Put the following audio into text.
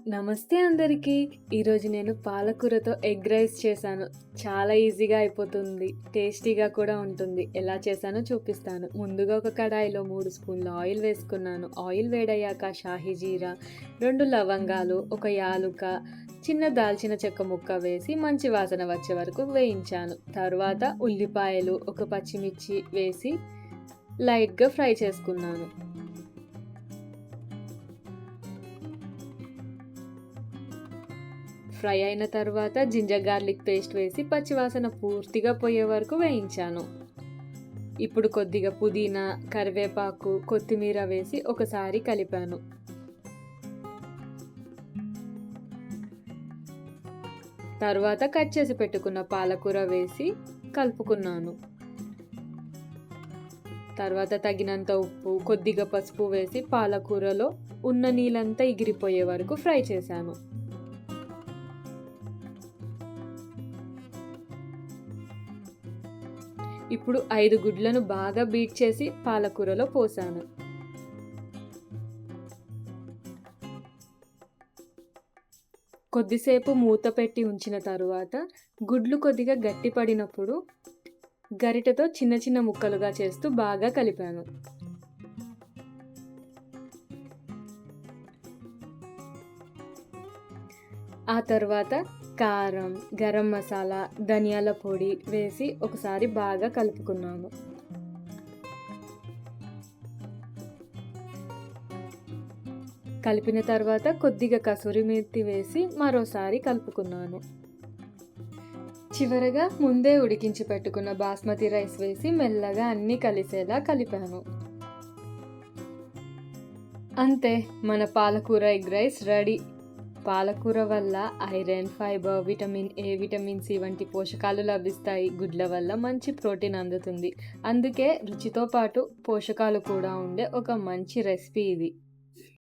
నమస్తే అందరికీ. ఈరోజు నేను పాలకూరతో ఎగ్ రైస్ చేశాను. చాలా ఈజీగా అయిపోతుంది. టేస్టీగా కూడా ఉంటుంది. ఎలా చేశానో చూపిస్తాను. ముందుగా ఒక కడాయిలో 3 స్పూన్ల ఆయిల్ వేసుకున్నాను. ఆయిల్ వేడయ్యాక షాహీ జీరా, 2 లవంగాలు, ఒక యాలుక, చిన్న దాల్చిన చెక్క ముక్క వేసి మంచి వాసన వచ్చే వరకు వేయించాను. తర్వాత ఉల్లిపాయలు, ఒక పచ్చిమిర్చి వేసి లైట్‌గా ఫ్రై చేసుకున్నాను. ఫ్రై అయిన తర్వాత జింజర్ గార్లిక్ పేస్ట్ వేసి పచ్చివాసన పూర్తిగా పోయే వరకు వేయించాను. ఇప్పుడు కొద్దిగా పుదీనా, కరివేపాకు, కొత్తిమీర వేసి ఒకసారి కలిపాను. తర్వాత కట్ చేసి పెట్టుకున్న పాలకూర వేసి కలుపుకున్నాను. తర్వాత తగినంత ఉప్పు, కొద్దిగా పసుపు వేసి పాలకూరలో ఉన్న నీళ్ళంతా ఎగిరిపోయే వరకు ఫ్రై చేశాను. ఇప్పుడు 5 గుడ్లను బాగా బీట్ చేసి పాలకూరలో పోసాను. కొద్దిసేపు మూత పెట్టి ఉంచిన తరువాత గుడ్లు కొద్దిగా గట్టిపడినప్పుడు గరిటెతో చిన్న చిన్న ముక్కలుగా చేస్తూ బాగా కలిపాను. ఆ తర్వాత కారం, గరం మసాలా, ధనియాల పొడి వేసి ఒకసారి బాగా కలుపుకున్నాను. కలిపిన తర్వాత కొద్దిగా కసూరి మేతి వేసి మరోసారి కలుపుకున్నాను. చివరగా ముందే ఉడికించి పెట్టుకున్న బాస్మతి రైస్ వేసి మెల్లగా అన్నీ కలిసేలా కలిపాను. అంతే, మన పాలకూర ఎగ్ రైస్ రెడీ. పాలకూర వల్ల iron, fibre, vitamin A, vitamin C వంటి పోషకాలు లభిస్తాయి. గుడ్ల వల్ల మంచి ప్రోటీన్ అందుతుంది. అందుకే రుచితో పాటు పోషకాలు కూడా ఉండే ఒక మంచి రెసిపీ ఇది.